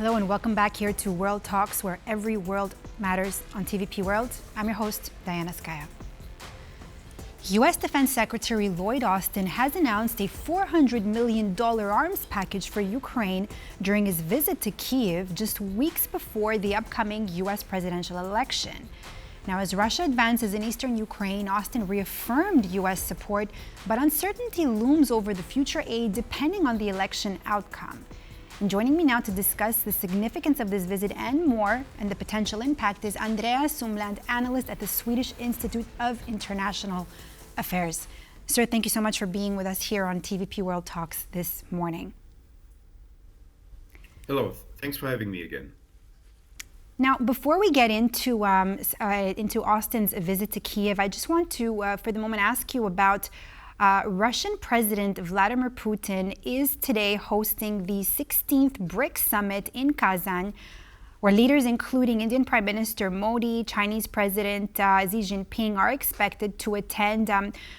Hello and welcome back here to World Talks, where every world matters on TVP World. I'm your host, Diana Skaya. U.S. Defense Secretary Lloyd Austin has announced a $400 million arms package for Ukraine during his visit to Kyiv just weeks before the upcoming U.S. presidential election. Now, as Russia advances in eastern Ukraine, Austin reaffirmed U.S. support, but uncertainty looms over the future aid depending on the election outcome. And joining me now to discuss the significance of this visit and more, and the potential impact, is Andreas Umland, analyst at the Swedish Institute of International Affairs. Sir, thank you so much for being with us here on TVP World Talks this morning. Hello, thanks for having me again. Now, before we get into Austin's visit to Kyiv, I just want to, for the moment, ask you about Russian President Vladimir Putin is today hosting the 16th BRICS Summit in Kazan, where leaders including Indian Prime Minister Modi, Chinese President Xi Jinping are expected to attend.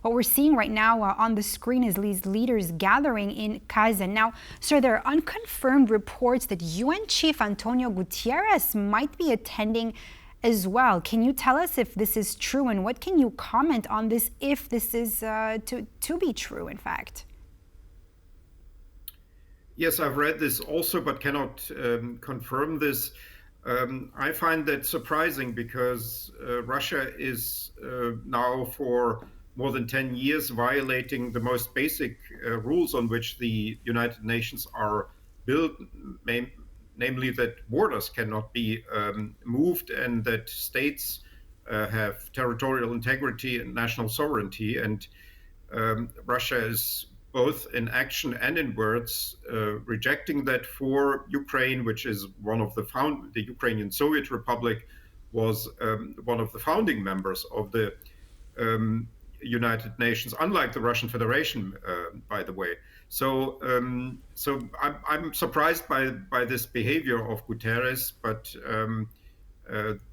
What we're seeing right now on the screen is these leaders gathering in Kazan. Now, sir, there are unconfirmed reports that UN Chief Antonio Guterres might be attending as well. Can you tell us if this is true, and what can you comment on this if this is to be true, in fact? Yes, I've read this also, but cannot confirm this. I find that surprising because Russia is now for more than 10 years violating the most basic rules on which the United Nations are built, namely that borders cannot be moved and that states have territorial integrity and national sovereignty. And Russia is both in action and in words rejecting that for Ukraine, which is one of the Ukrainian Soviet Republic was one of the founding members of the United Nations, unlike the Russian Federation, by the way. So I'm surprised by this behavior of Guterres, but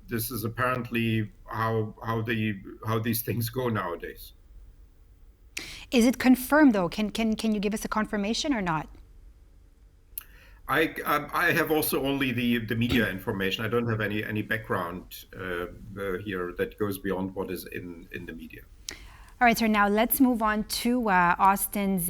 this is apparently how these things go nowadays. Is it confirmed though? Can you give us a confirmation or not? I have also only the media information. I don't have any background here that goes beyond what is in the media. All right, sir. Now let's move on to Austin's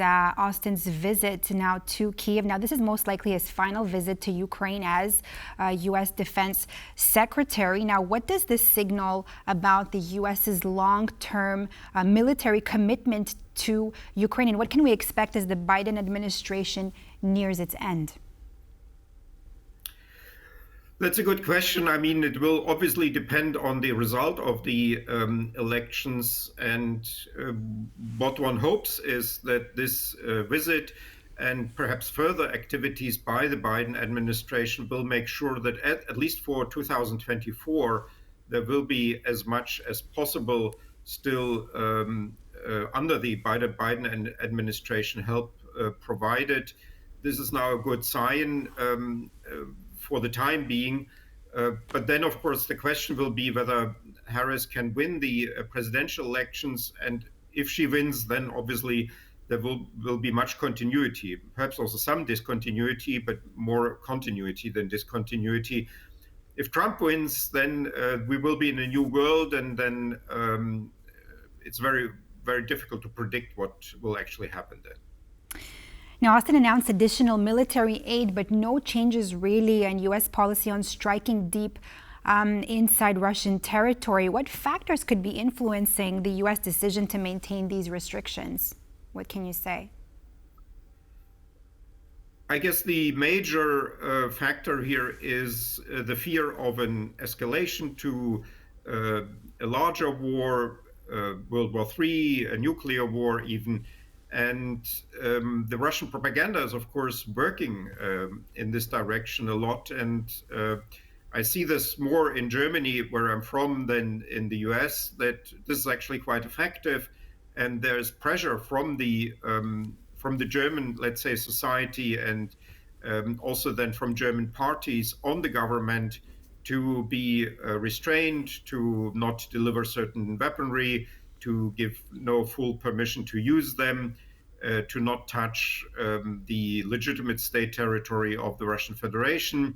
visit now to Kyiv. Now, this is most likely his final visit to Ukraine as U.S. Defense Secretary. Now, what does this signal about the U.S.'s long-term military commitment to Ukraine, and what can we expect as the Biden administration nears its end? That's a good question. I mean, it will obviously depend on the result of the elections. And what one hopes is that this visit and perhaps further activities by the Biden administration will make sure that at least for 2024, there will be as much as possible still under the Biden administration help provided. This is now a good sign for the time being. But then, of course, the question will be whether Harris can win the presidential elections. And if she wins, then obviously there will be much continuity, perhaps also some discontinuity, but more continuity than discontinuity. If Trump wins, then we will be in a new world, and then it's very, very difficult to predict what will actually happen then. Now, Austin announced additional military aid, but no changes really in U.S. policy on striking deep inside Russian territory. What factors could be influencing the U.S. decision to maintain these restrictions? What can you say? I guess the major factor here is the fear of an escalation to a larger war, World War III, a nuclear war even. And the Russian propaganda is, of course, working in this direction a lot. And I see this more in Germany, where I'm from, than in the US, that this is actually quite effective. And there's pressure from the German, let's say, society, and also then from German parties on the government to be restrained, to not deliver certain weaponry, to give no full permission to use them. to not touch the legitimate state territory of the Russian Federation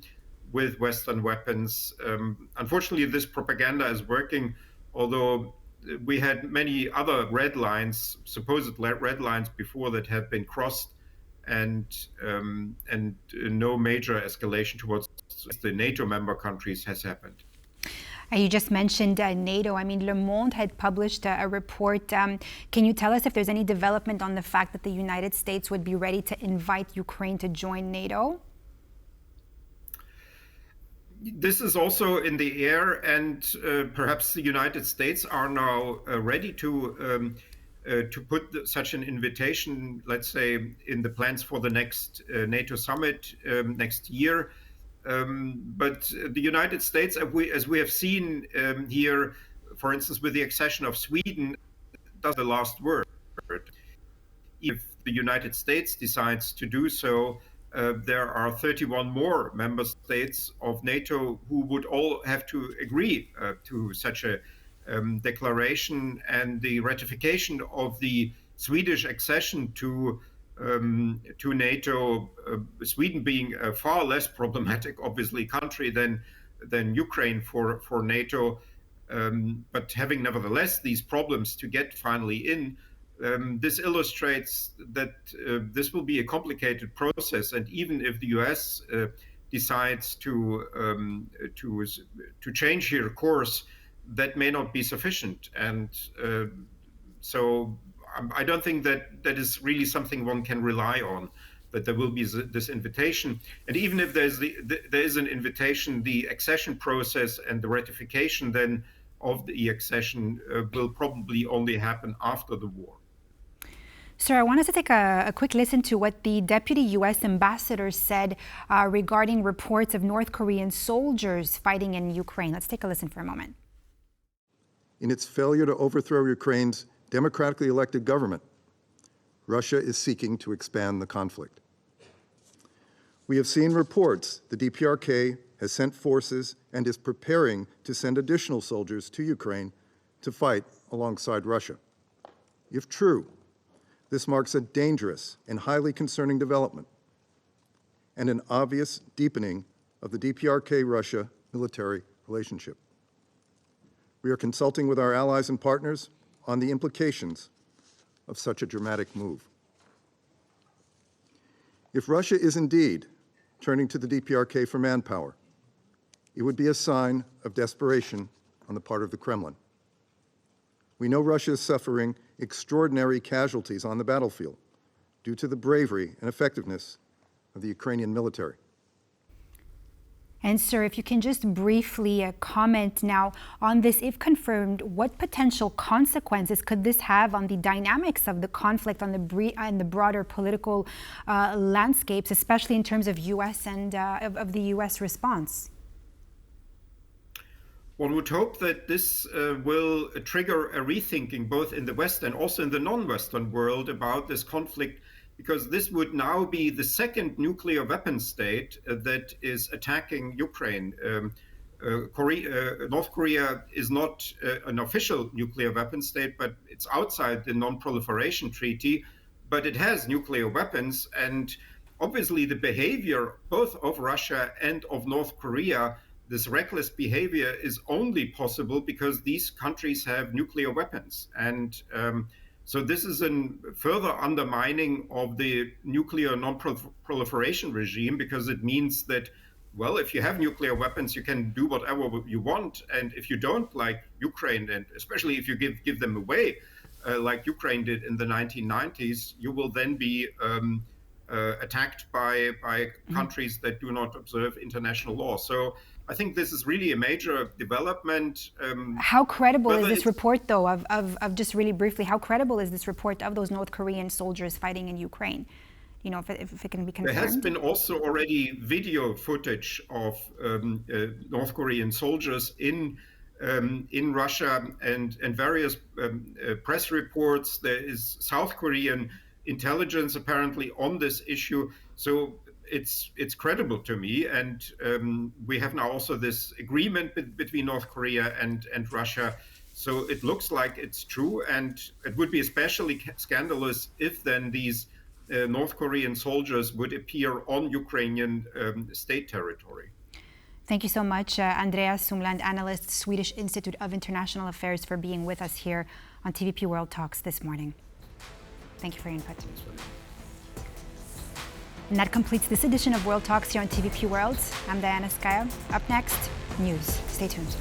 with Western weapons. Unfortunately, this propaganda is working, although we had many other red lines, supposed red lines before that have been crossed, and no major escalation towards the NATO member countries has happened. You just mentioned NATO. I mean, Le Monde had published a report. Can you tell us if there's any development on the fact that the United States would be ready to invite Ukraine to join NATO? This is also in the air, and perhaps the United States are now ready to put such an invitation, let's say, in the plans for the next NATO summit next year. But the United States, as we have seen here, for instance, with the accession of Sweden, does the last word. If the United States decides to do so, there are 31 more member states of NATO who would all have to agree to such a declaration, and the ratification of the Swedish accession to NATO, Sweden being a far less problematic, obviously, country than Ukraine for NATO, but having nevertheless these problems to get finally in. This illustrates that this will be a complicated process, and even if the U.S. Decides to change her course, that may not be sufficient. And so I don't think that is really something one can rely on, that there will be this invitation. And even if there is an invitation, the accession process and the ratification then of the accession will probably only happen after the war. Sir, I want us to take a quick listen to what the Deputy U.S. Ambassador said regarding reports of North Korean soldiers fighting in Ukraine. Let's take a listen for a moment. In its failure to overthrow Ukraine's democratically elected government, Russia is seeking to expand the conflict. We have seen reports the DPRK has sent forces and is preparing to send additional soldiers to Ukraine to fight alongside Russia. If true, this marks a dangerous and highly concerning development and an obvious deepening of the DPRK-Russia military relationship. We are consulting with our allies and partners on the implications of such a dramatic move. If Russia is indeed turning to the DPRK for manpower, it would be a sign of desperation on the part of the Kremlin. We know Russia is suffering extraordinary casualties on the battlefield due to the bravery and effectiveness of the Ukrainian military. And sir, if you can just briefly comment now on this, if confirmed, what potential consequences could this have on the dynamics of the conflict on the broader political landscapes, especially in terms of U.S. and of the U.S. response? One would hope that this will trigger a rethinking both in the West and also in the non-Western world about this conflict, because this would now be the second nuclear weapon state that is attacking Ukraine. North Korea is not an official nuclear weapon state, but it's outside the non-proliferation treaty, but it has nuclear weapons. And obviously the behavior both of Russia and of North Korea, this reckless behavior, is only possible because these countries have nuclear weapons. And so this is a further undermining of the nuclear non-proliferation regime, because it means that, well, if you have nuclear weapons, you can do whatever you want. And if you don't, like Ukraine, and especially if you give them away, like Ukraine did in the 1990s, you will then be attacked by countries that do not observe international law. So I think this is really a major development. How credible is this report, though, of just really briefly, how credible is this report of those North Korean soldiers fighting in Ukraine? You know, if it can be confirmed? There has been also already video footage of North Korean soldiers in Russia, and various press reports. There is South Korean intelligence apparently on this issue. So it's credible to me, and we have now also this agreement between North Korea and Russia So it looks like it's true, and it would be especially scandalous if then these North Korean soldiers would appear on Ukrainian state territory. Thank you so much, Andreas Umland, Analyst, Swedish Institute of International Affairs, for being with us here on TVP World Talks this morning. Thank you for your input. And that completes this edition of World Talks here on TVP World. I'm Diana Skaya. Up next, news. Stay tuned.